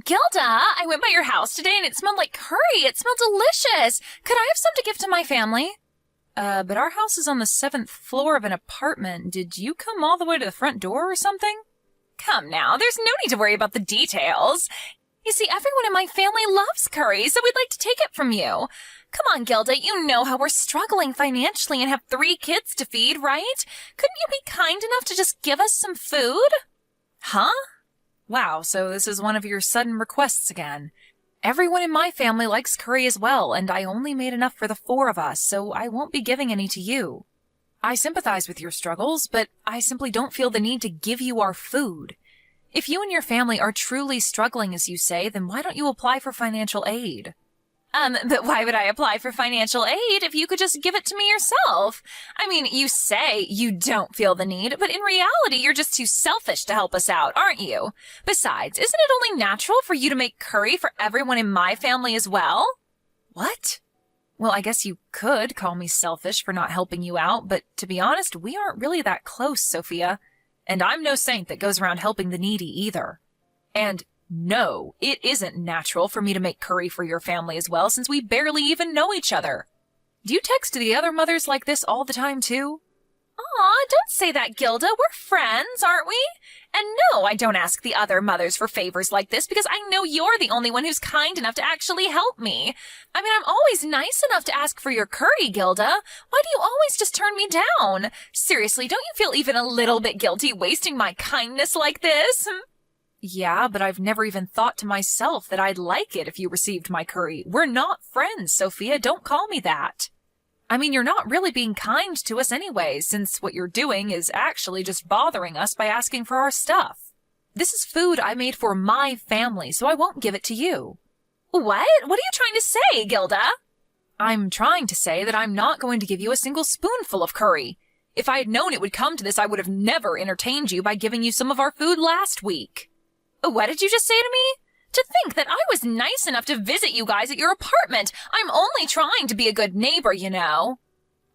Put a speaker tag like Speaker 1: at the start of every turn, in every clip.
Speaker 1: Gilda, I went by your house today and it smelled like curry. It smelled delicious. Could I have some to give to my family? But our house is on the 7th floor of an apartment. Did you come all the way to the front door or something? Come now, there's no need to worry about the details. You see, everyone in my family loves curry, so we'd like to take it from you. Come on, Gilda, you know how we're struggling financially and have 3 kids to feed, right? Couldn't you be kind enough to just give us some food? Huh? Wow, so this is one of your sudden requests again. Everyone in my family likes curry as well, and I only made enough for the 4 of us, so I won't be giving any to you. I sympathize with your struggles, but I simply don't feel the need to give you our food. If you and your family are truly struggling, as you say, then why don't you apply for financial aid? But why would I apply for financial aid if you could just give it to me yourself? I mean, you say you don't feel the need, but in reality, you're just too selfish to help us out, aren't you? Besides, isn't it only natural for you to make curry for everyone in my family as well? What? Well, I guess you could call me selfish for not helping you out, but to be honest, we aren't really that close, Sophia. And I'm no saint that goes around helping the needy either. And no, it isn't natural for me to make curry for your family as well, since we barely even know each other. Do you text the other mothers like this all the time, too? Aw, don't say that, Gilda. We're friends, aren't we? And no, I don't ask the other mothers for favors like this because I know you're the only one who's kind enough to actually help me. I mean, I'm always nice enough to ask for your curry, Gilda. Why do you always just turn me down? Seriously, don't you feel even a little bit guilty wasting my kindness like this? Yeah, but I've never even thought to myself that I'd like it if you received my curry. We're not friends, Sophia. Don't call me that. I mean, you're not really being kind to us anyway, since what you're doing is actually just bothering us by asking for our stuff. This is food I made for my family, so I won't give it to you. What? What are you trying to say, Gilda? I'm trying to say that I'm not going to give you a single spoonful of curry. If I had known it would come to this, I would have never entertained you by giving you some of our food last week. What did you just say to me? To think that I was nice enough to visit you guys at your apartment. I'm only trying to be a good neighbor, you know.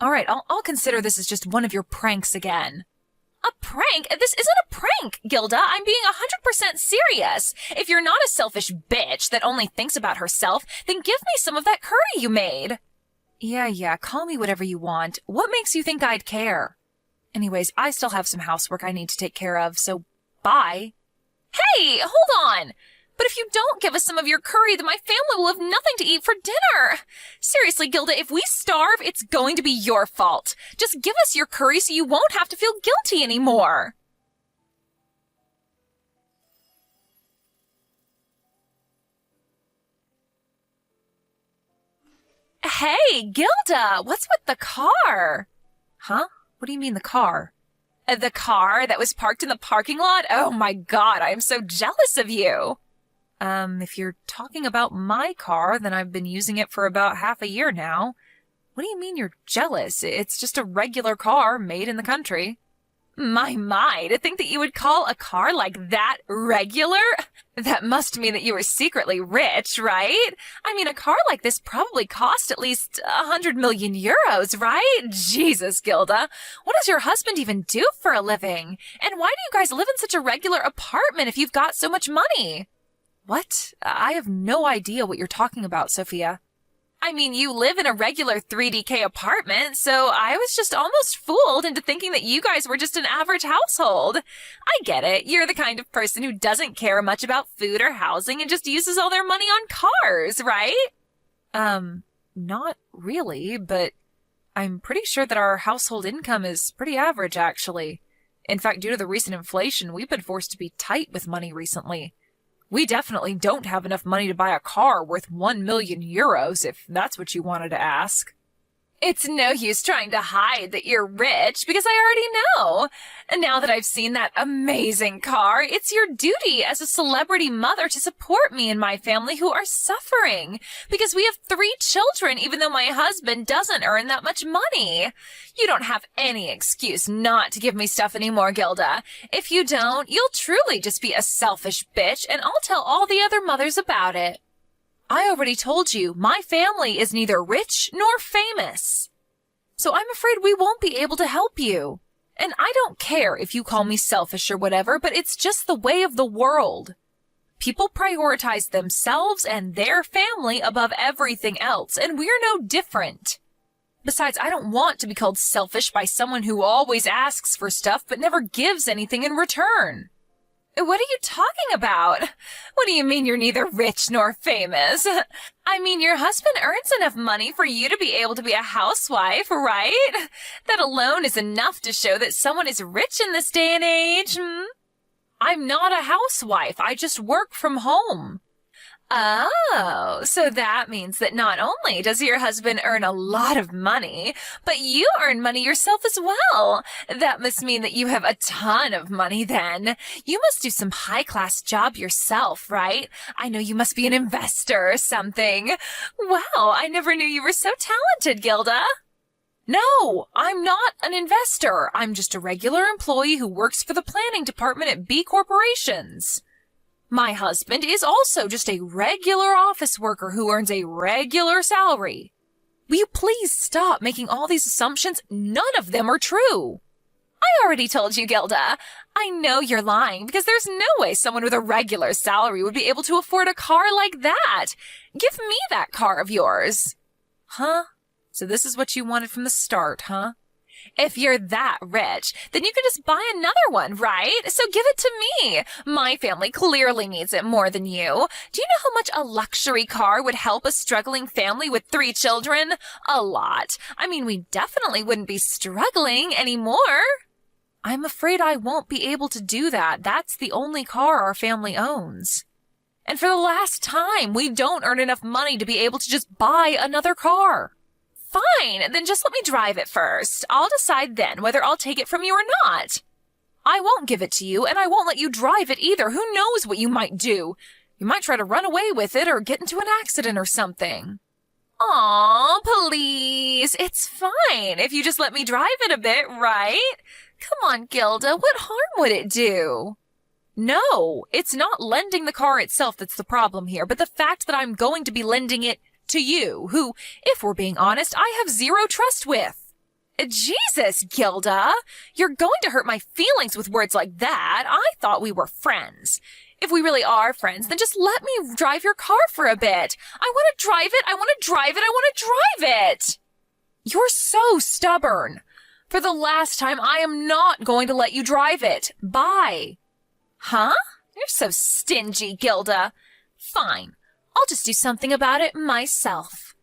Speaker 1: All right, I'll consider this as just one of your pranks again. A prank? This isn't a prank, Gilda. I'm being 100% serious. If you're not a selfish bitch that only thinks about herself, then give me some of that curry you made. Yeah, call me whatever you want. What makes you think I'd care? Anyways, I still have some housework I need to take care of, so bye. Hey, hold on! But if you don't give us some of your curry, then my family will have nothing to eat for dinner. Seriously, Gilda, if we starve, it's going to be your fault. Just give us your curry so you won't have to feel guilty anymore. Hey, Gilda, what's with the car? Huh? What do you mean the car? The car that was parked in the parking lot? Oh my God, I am so jealous of you. If you're talking about my car, then I've been using it for about half a year now. What do you mean you're jealous? It's just a regular car made in the country. My, to think that you would call a car like that regular? That must mean that you were secretly rich, right? I mean, a car like this probably cost at least 100 million euros, right? Jesus, Gilda. What does your husband even do for a living? And why do you guys live in such a regular apartment if you've got so much money? What? I have no idea what you're talking about, Sophia. I mean, you live in a regular 3DK apartment, so I was just almost fooled into thinking that you guys were just an average household. I get it. You're the kind of person who doesn't care much about food or housing and just uses all their money on cars, right? Not really, but I'm pretty sure that our household income is pretty average, actually. In fact, due to the recent inflation, we've been forced to be tight with money recently. We definitely don't have enough money to buy a car worth 1 million euros, if that's what you wanted to ask. It's no use trying to hide that you're rich, because I already know. And now that I've seen that amazing car, it's your duty as a celebrity mother to support me and my family who are suffering. Because we have 3 children, even though my husband doesn't earn that much money. You don't have any excuse not to give me stuff anymore, Gilda. If you don't, you'll truly just be a selfish bitch, and I'll tell all the other mothers about it. I already told you, my family is neither rich nor famous. So I'm afraid we won't be able to help you. And I don't care if you call me selfish or whatever, but it's just the way of the world. People prioritize themselves and their family above everything else, and we're no different. Besides, I don't want to be called selfish by someone who always asks for stuff but never gives anything in return. What are you talking about? What do you mean you're neither rich nor famous? I mean, your husband earns enough money for you to be able to be a housewife, right? That alone is enough to show that someone is rich in this day and age. I'm not a housewife. I just work from home. Oh, so that means that not only does your husband earn a lot of money, but you earn money yourself as well. That must mean that you have a ton of money then. You must do some high-class job yourself, right? I know you must be an investor or something. Wow, I never knew you were so talented, Gilda. No, I'm not an investor. I'm just a regular employee who works for the planning department at B Corporations. My husband is also just a regular office worker who earns a regular salary. Will you please stop making all these assumptions? None of them are true. I already told you, Gilda. I know you're lying because there's no way someone with a regular salary would be able to afford a car like that. Give me that car of yours. Huh? So this is what you wanted from the start, huh? If you're that rich, then you can just buy another one, right? So give it to me. My family clearly needs it more than you. Do you know how much a luxury car would help a struggling family with 3 children? A lot. I mean, we definitely wouldn't be struggling anymore. I'm afraid I won't be able to do that. That's the only car our family owns. And for the last time, we don't earn enough money to be able to just buy another car. Fine, then just let me drive it first. I'll decide then whether I'll take it from you or not. I won't give it to you, and I won't let you drive it either. Who knows what you might do? You might try to run away with it or get into an accident or something. Aw, please. It's fine if you just let me drive it a bit, right? Come on, Gilda, what harm would it do? No, it's not lending the car itself that's the problem here, but the fact that I'm going to be lending it to you, who, if we're being honest, I have zero trust with. Jesus, Gilda, you're going to hurt my feelings with words like that. I thought we were friends. If we really are friends, then just let me drive your car for a bit. I want to drive it. I want to drive it. I want to drive it. You're so stubborn. For the last time, I am not going to let you drive it. Bye. Huh? You're so stingy, Gilda. Fine. I'll just do something about it myself.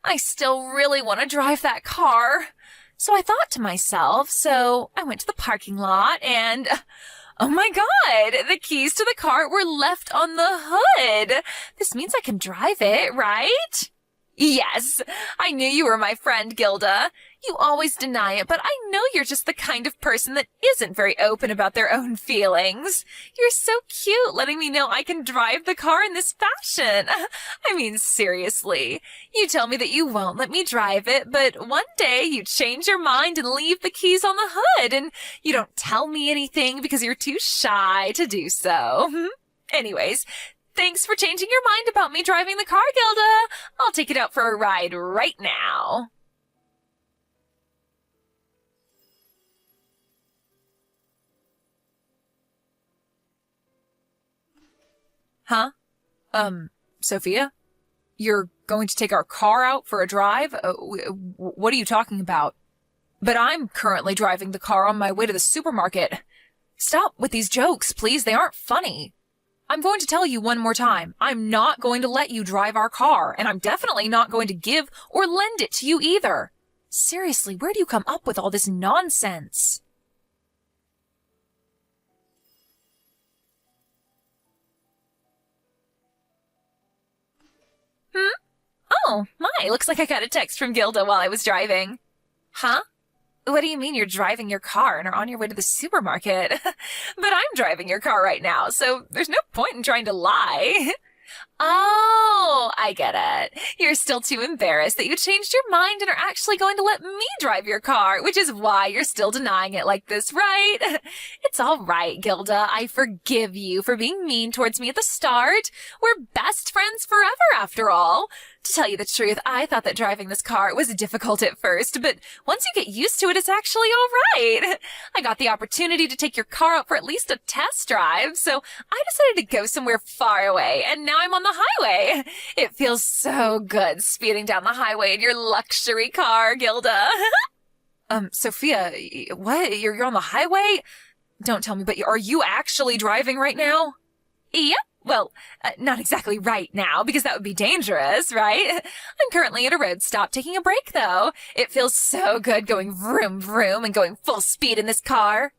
Speaker 1: I still really want to drive that car. So I thought to myself, so I went to the parking lot and, oh my God, the keys to the car were left on the hood. This means I can drive it, right? Yes, I knew you were my friend, Gilda. You always deny it, but I know you're just the kind of person that isn't very open about their own feelings. You're so cute letting me know I can drive the car in this fashion. I mean, seriously. You tell me that you won't let me drive it, but one day you change your mind and leave the keys on the hood, and you don't tell me anything because you're too shy to do so. Anyways, thanks for changing your mind about me driving the car, Gilda. I'll take it out for a ride right now. Huh? Sophia? You're going to take our car out for a drive? What are you talking about? But I'm currently driving the car on my way to the supermarket. Stop with these jokes, please. They aren't funny. I'm going to tell you one more time. I'm not going to let you drive our car, and I'm definitely not going to give or lend it to you either. Seriously, where do you come up with all this nonsense? Oh, my, looks like I got a text from Gilda while I was driving. Huh? What do you mean you're driving your car and are on your way to the supermarket? But I'm driving your car right now, so there's no point in trying to lie. Oh, I get it. You're still too embarrassed that you changed your mind and are actually going to let me drive your car, which is why you're still denying it like this, right? It's all right, Gilda. I forgive you for being mean towards me at the start. We're best friends forever, after all. To tell you the truth, I thought that driving this car was difficult at first, but once you get used to it, it's actually all right. I got the opportunity to take your car out for at least a test drive, so I decided to go somewhere far away, and now I'm on the highway. It feels so good speeding down the highway in your luxury car, Gilda. Sophia, what? You're on the highway? Don't tell me, but are you actually driving right now? Yep. Well, not exactly right now, because that would be dangerous, right? I'm currently at a road stop taking a break, though. It feels so good going vroom vroom and going full speed in this car.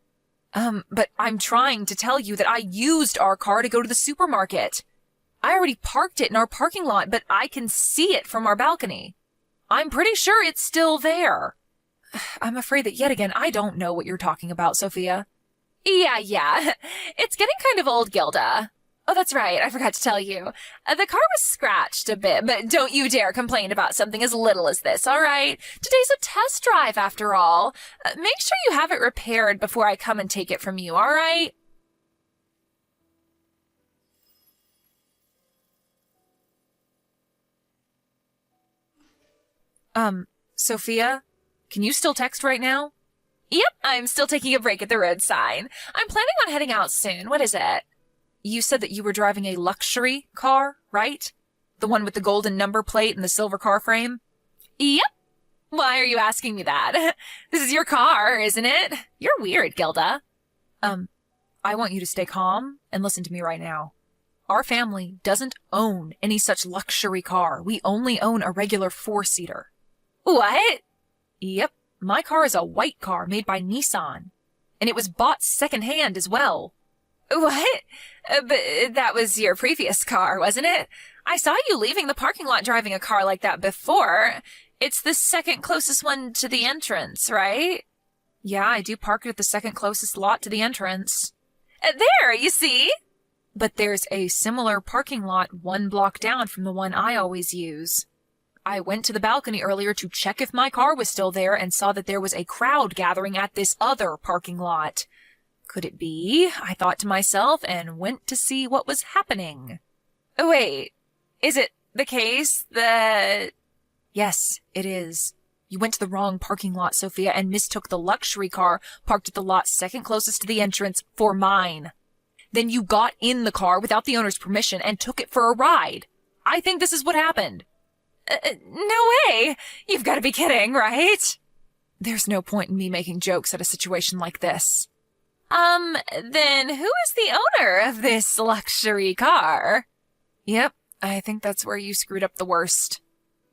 Speaker 1: But I'm trying to tell you that I used our car to go to the supermarket. I already parked it in our parking lot, but I can see it from our balcony. I'm pretty sure it's still there. I'm afraid that yet again, I don't know what you're talking about, Sophia. Yeah. It's getting kind of old, Gilda. Oh, that's right. I forgot to tell you. The car was scratched a bit, but don't you dare complain about something as little as this, all right? Today's a test drive, after all. Make sure you have it repaired before I come and take it from you, all right? Sophia, can you still text right now? Yep, I'm still taking a break at the road sign. I'm planning on heading out soon. What is it? You said that you were driving a luxury car, right? The one with the golden number plate and the silver car frame? Yep. Why are you asking me that? This is your car, isn't it? You're weird, Gilda. I want you to stay calm and listen to me right now. Our family doesn't own any such luxury car. We only own a regular 4-seater. What? Yep. My car is a white car made by Nissan. And it was bought secondhand as well. What? But that was your previous car, wasn't it? I saw you leaving the parking lot driving a car like that before. It's the second closest one to the entrance, right? Yeah, I do park it at the second closest lot to the entrance. There, you see? But there's a similar parking lot 1 block down from the one I always use. I went to the balcony earlier to check if my car was still there and saw that there was a crowd gathering at this other parking lot. Could it be? I thought to myself and went to see what was happening. Oh, wait. Is it the case that... Yes, it is. You went to the wrong parking lot, Sophia, and mistook the luxury car parked at the lot second closest to the entrance for mine. Then you got in the car without the owner's permission and took it for a ride. I think this is what happened. No way! You've got to be kidding, right? There's no point in me making jokes at a situation like this. Then who is the owner of this luxury car? Yep, I think that's where you screwed up the worst.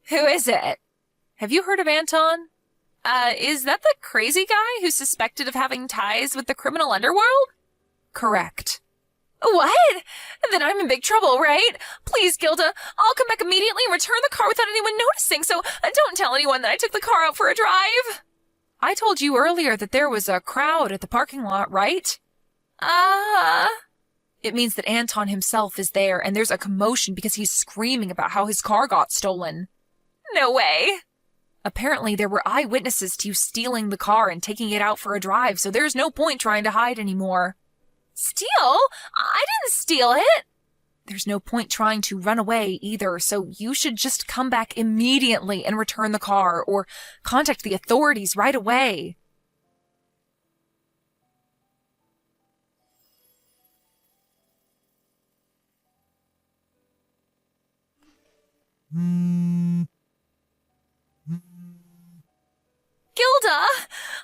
Speaker 1: Who is it? Have you heard of Anton? Is that the crazy guy who's suspected of having ties with the criminal underworld? Correct. What? Then I'm in big trouble, right? Please, Gilda, I'll come back immediately and return the car without anyone noticing, so don't tell anyone that I took the car out for a drive. I told you earlier that there was a crowd at the parking lot, right? It means that Anton himself is there, and there's a commotion because he's screaming about how his car got stolen. No way. Apparently, there were eyewitnesses to you stealing the car and taking it out for a drive, so there's no point trying to hide anymore. Steal? I didn't steal it. There's no point trying to run away either, so you should just come back immediately and return the car, or contact the authorities right away. Gilda!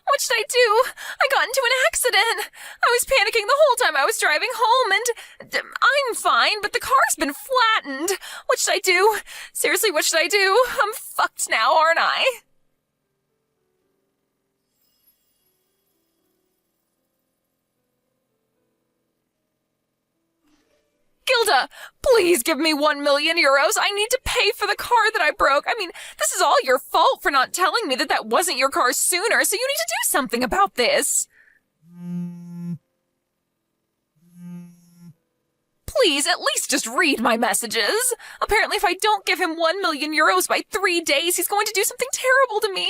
Speaker 1: What should I do? I got into an accident. I was panicking the whole time I was driving home, and I'm fine, but the car's been flattened. What should I do? Seriously, what should I do? I'm fucked now, aren't I? Gilda, please give me 1 million euros. I need to pay for the car that I broke. I mean, this is all your fault for not telling me that wasn't your car sooner, so you need to do something about this. Please, at least just read my messages. Apparently, if I don't give him 1,000,000 euros by 3 days, he's going to do something terrible to me.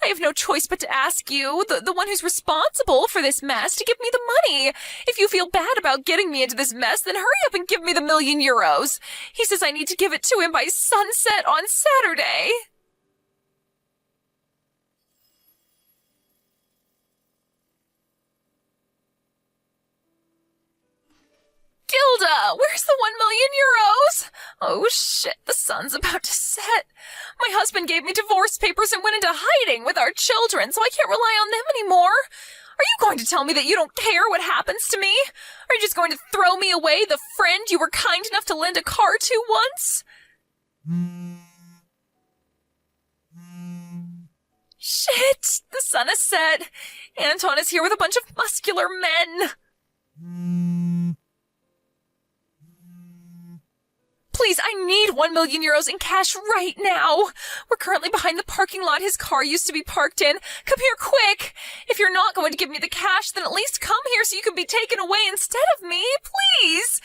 Speaker 1: I have no choice but to ask you, the one who's responsible for this mess, to give me the money. If you feel bad about getting me into this mess, then hurry up and give me the 1,000,000 euros. He says I need to give it to him by sunset on Saturday. Gilda, where's the 1,000,000 euros? Oh shit, the sun's about to set. My husband gave me divorce papers and went into hiding with our children, so I can't rely on them anymore. Are you going to tell me that you don't care what happens to me? Are you just going to throw me away, the friend you were kind enough to lend a car to once? Shit, the sun has set. Anton is here with a bunch of muscular men. Please, I need 1,000,000 euros in cash right now. We're currently behind the parking lot his car used to be parked in. Come here quick. If you're not going to give me the cash, then at least come here so you can be taken away instead of me, please.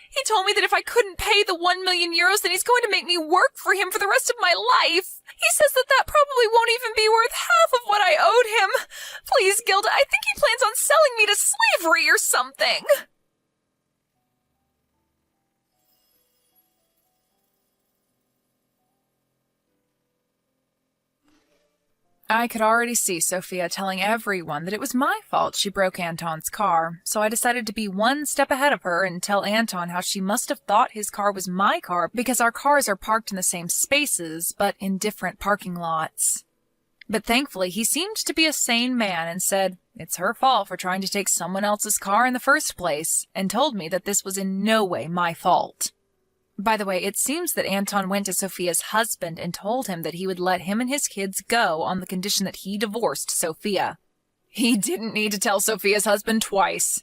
Speaker 1: He told me that if I couldn't pay the 1,000,000 euros, then he's going to make me work for him for the rest of my life. He says that probably won't even be worth half of what I owed him. Please, Gilda, I think he plans on selling me to slavery or something. I could already see Sophia telling everyone that it was my fault she broke Anton's car, so I decided to be one step ahead of her and tell Anton how she must have thought his car was my car because our cars are parked in the same spaces, but in different parking lots. But thankfully, he seemed to be a sane man and said it's her fault for trying to take someone else's car in the first place, and told me that this was in no way my fault. By the way, it seems that Anton went to Sophia's husband and told him that he would let him and his kids go on the condition that he divorced Sophia. He didn't need to tell Sophia's husband twice.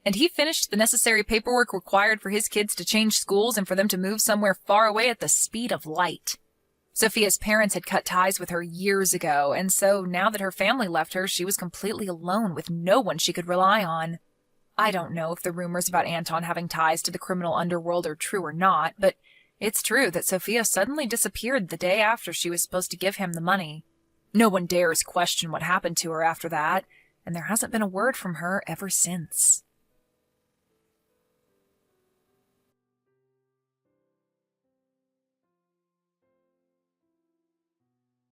Speaker 1: And he finished the necessary paperwork required for his kids to change schools and for them to move somewhere far away at the speed of light. Sophia's parents had cut ties with her years ago, and so now that her family left her, she was completely alone with no one she could rely on. I don't know if the rumors about Anton having ties to the criminal underworld are true or not, but it's true that Sophia suddenly disappeared the day after she was supposed to give him the money. No one dares question what happened to her after that, and there hasn't been a word from her ever since.